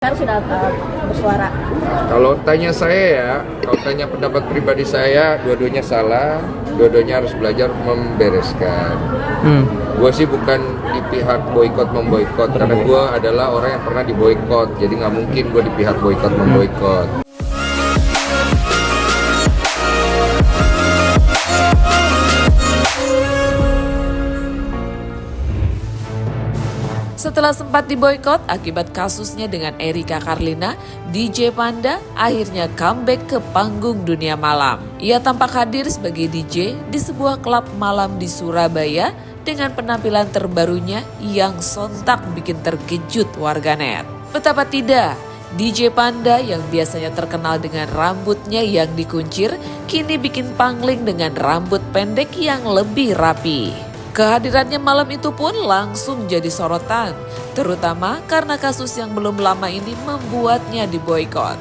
Kan sudah bersuara. Kalau tanya saya ya, kalau tanya pendapat pribadi saya, dua-duanya salah, dua-duanya harus belajar membereskan. Gue sih bukan di pihak boykot memboykot, karena gue adalah orang yang pernah diboykot, jadi nggak mungkin gue di pihak boykot memboykot. Setelah sempat diboykot akibat kasusnya dengan Erika Carlina, DJ Panda akhirnya comeback ke panggung dunia malam. Ia tampak hadir sebagai DJ di sebuah klub malam di Surabaya dengan penampilan terbarunya yang sontak bikin terkejut warganet. Betapa tidak, DJ Panda yang biasanya terkenal dengan rambutnya yang dikuncir, kini bikin pangling dengan rambut pendek yang lebih rapi. Kehadirannya malam itu pun langsung jadi sorotan, terutama karena kasus yang belum lama ini membuatnya diboykot.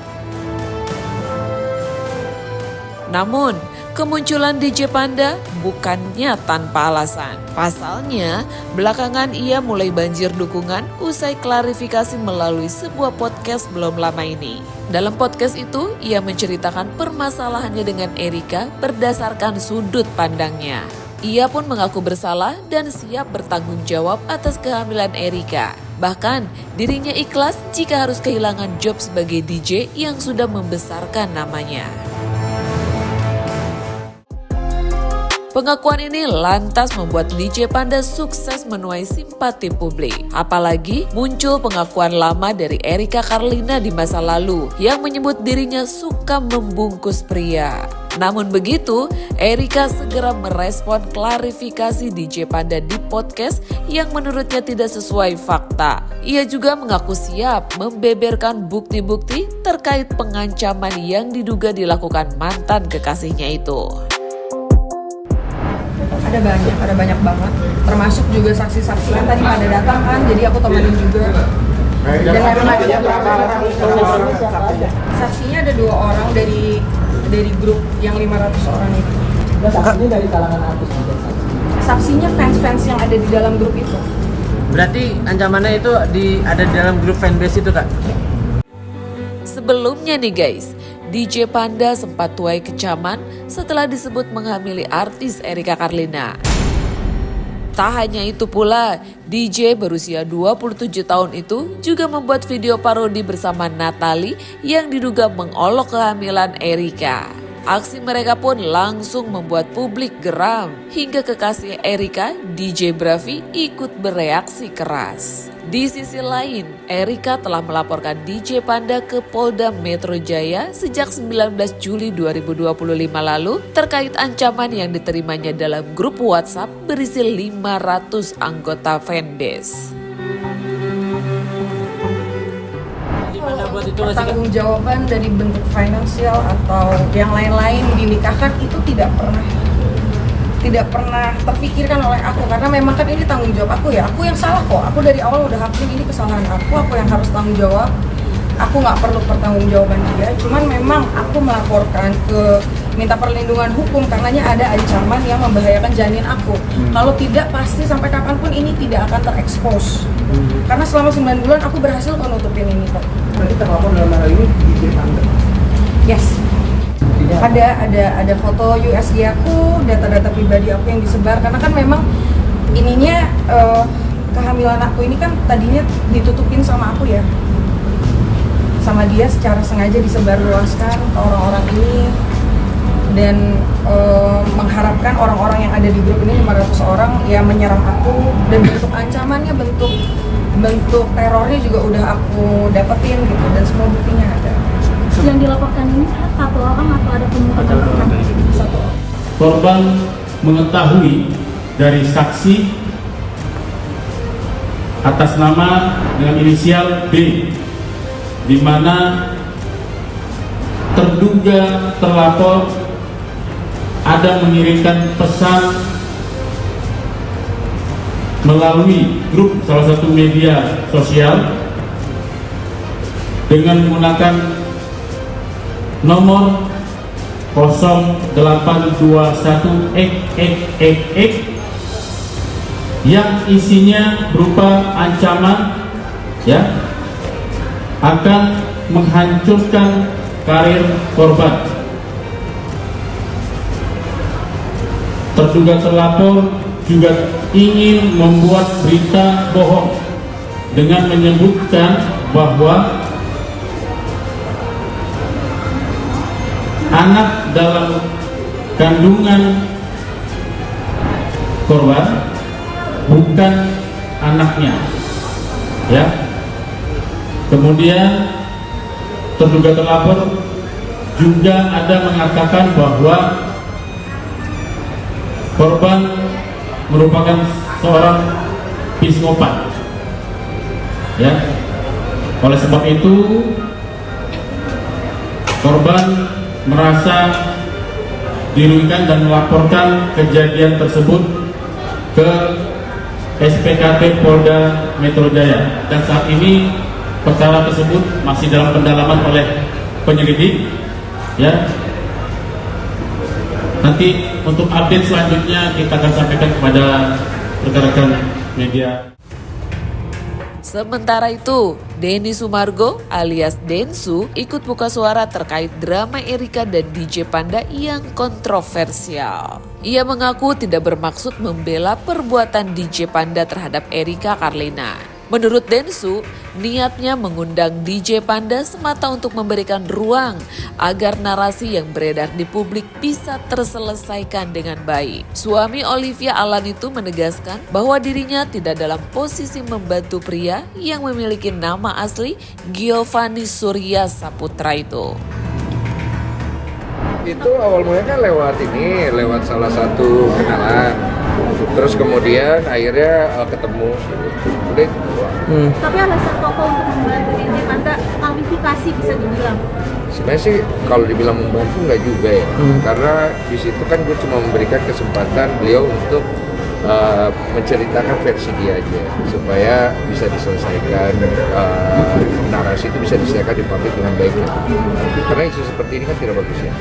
Namun, kemunculan DJ Panda bukannya tanpa alasan. Pasalnya, belakangan ia mulai banjir dukungan usai klarifikasi melalui sebuah podcast belum lama ini. Dalam podcast itu, ia menceritakan permasalahannya dengan Erika berdasarkan sudut pandangnya. Ia pun mengaku bersalah dan siap bertanggung jawab atas kehamilan Erika. Bahkan dirinya ikhlas jika harus kehilangan job sebagai DJ yang sudah membesarkan namanya. Pengakuan ini lantas membuat DJ Panda sukses menuai simpati publik. Apalagi muncul pengakuan lama dari Erika Carlina di masa lalu yang menyebut dirinya suka membungkus pria. Namun begitu, Erika segera merespon klarifikasi DJ Panda di podcast yang menurutnya tidak sesuai fakta. Ia juga mengaku siap membeberkan bukti-bukti terkait pengancaman yang diduga dilakukan mantan kekasihnya itu. Ada banyak banget, termasuk juga saksi-saksi yang tadi pada datang kan, jadi aku temenin juga. Dan memang ada beberapa orang, saksinya ada 2 orang dari grup yang 500 orang itu. Saksinya dari kalangan artis juga? Saksinya fans-fans yang ada di dalam grup itu. Berarti ancamannya itu ada di dalam grup fanbase itu, Kak? Sebelumnya nih guys, DJ Panda sempat tuai kecaman setelah disebut menghamili artis Erika Carlina. Tak hanya itu pula, DJ berusia 27 tahun itu juga membuat video parodi bersama Natalie yang diduga mengolok kehamilan Erika. Aksi mereka pun langsung membuat publik geram, hingga kekasih Erika, DJ Bravi, ikut bereaksi keras. Di sisi lain, Erika telah melaporkan DJ Panda ke Polda Metro Jaya sejak 19 Juli 2025 lalu terkait ancaman yang diterimanya dalam grup WhatsApp berisi 500 anggota fanbase. Pertanggungjawaban dari bentuk finansial atau yang lain-lain dinikahkan itu tidak pernah terpikirkan oleh aku, karena memang kan ini tanggung jawab aku ya, aku yang salah kok, aku dari awal udah akuin ini kesalahan aku yang harus tanggung jawab, aku nggak perlu pertanggungjawaban dia, cuman memang aku melaporkan minta perlindungan hukum karenanya ada ancaman yang membahayakan janin aku. Kalau tidak, pasti sampai kapanpun ini tidak akan terekspos. Karena selama 9 bulan aku berhasil menutupin ini kok. Berarti terlapor dalam hal ini DJ Panda? Yes. Ada foto USG aku, data-data pribadi aku yang disebar, karena kan memang ininya kehamilan aku ini kan tadinya ditutupin sama aku ya, sama dia secara sengaja disebarluaskan ke orang-orang ini dan mengharapkan orang-orang yang ada di grup ini 500 orang yang menyerang aku, dan bentuk ancamannya, bentuk terornya juga udah aku dapetin gitu, dan semua buktinya ada. Yang dilaporkan ini satu orang atau ada kemungkinan? Satu orang. Korban mengetahui dari saksi atas nama dengan inisial B, di mana terduga terlapor ada mengirimkan pesan melalui grup salah satu media sosial dengan menggunakan nomor 0821 yang isinya berupa ancaman ya akan menghancurkan karir korban. Terduga terlapor juga ingin membuat berita bohong dengan menyebutkan bahwa anak dalam kandungan korban bukan anaknya, ya. Kemudian terduga terlapor juga ada mengatakan bahwa korban merupakan seorang psikopat, ya. Oleh sebab itu korban merasa dirugikan dan melaporkan kejadian tersebut ke SPKT Polda Metro Jaya, dan saat ini perkara tersebut masih dalam pendalaman oleh penyelidik, ya. Nanti untuk update selanjutnya kita akan sampaikan kepada rekan-rekan media. Sementara itu, Denny Sumargo alias Densu ikut buka suara terkait drama Erika dan DJ Panda yang kontroversial. Ia mengaku tidak bermaksud membela perbuatan DJ Panda terhadap Erika Karlina. Menurut Densu, niatnya mengundang DJ Panda semata untuk memberikan ruang agar narasi yang beredar di publik bisa terselesaikan dengan baik. Suami Olivia Alan itu menegaskan bahwa dirinya tidak dalam posisi membantu pria yang memiliki nama asli Giovanni Surya Saputra itu. Itu awal mulanya kan lewat salah satu kenalan. Terus kemudian akhirnya ketemu. Udah itu doang. Tapi alasan Koko untuk membantu DJ Panda amplifikasi bisa dibilang. Sebenarnya sih kalau dibilang membantu nggak juga ya. Karena di situ kan gue cuma memberikan kesempatan beliau untuk menceritakan versi dia aja supaya bisa diselesaikan, narasi itu bisa diselesaikan di publik dengan baik. Karena isu seperti ini kan tidak bagus ya.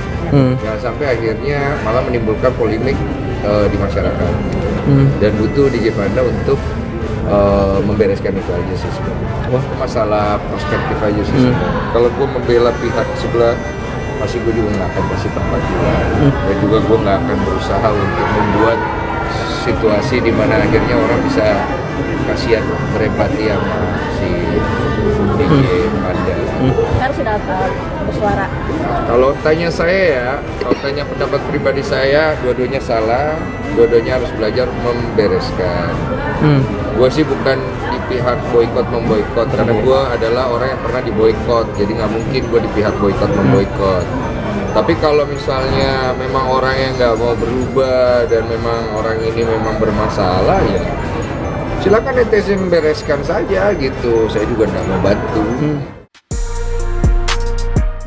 Jangan sampai akhirnya malah menimbulkan polemik di masyarakat. Dan butuh DJ Panda untuk membereskan itu aja sih sebenarnya. Masalah perspektif aja sih sebenarnya. Kalau gue membela pihak sebelah, pasti gue juga nggak akan kasih tempat juga. Dan juga gue nggak akan berusaha untuk membuat situasi di mana akhirnya orang bisa kasihan berempati sama si DJ Panda. Harus sudah bersuara. Kalau tanya saya ya, kalau tanya pendapat pribadi saya, dua-duanya salah, dua-duanya harus belajar membereskan. Gue sih bukan di pihak boykot memboykot, karena gue adalah orang yang pernah diboykot, jadi nggak mungkin gue di pihak boykot memboykot. Tapi kalau misalnya memang orang yang nggak mau berubah dan memang orang ini memang bermasalah, ya silakan netizen bereskan saja gitu. Saya juga nggak mau bantu.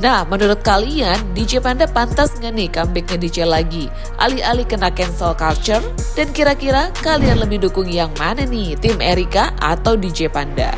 Nah, menurut kalian DJ Panda pantas nggak nih comeback-nya DJ lagi? Alih-alih kena cancel culture? Dan kira-kira kalian lebih dukung yang mana nih? Tim Erika atau DJ Panda?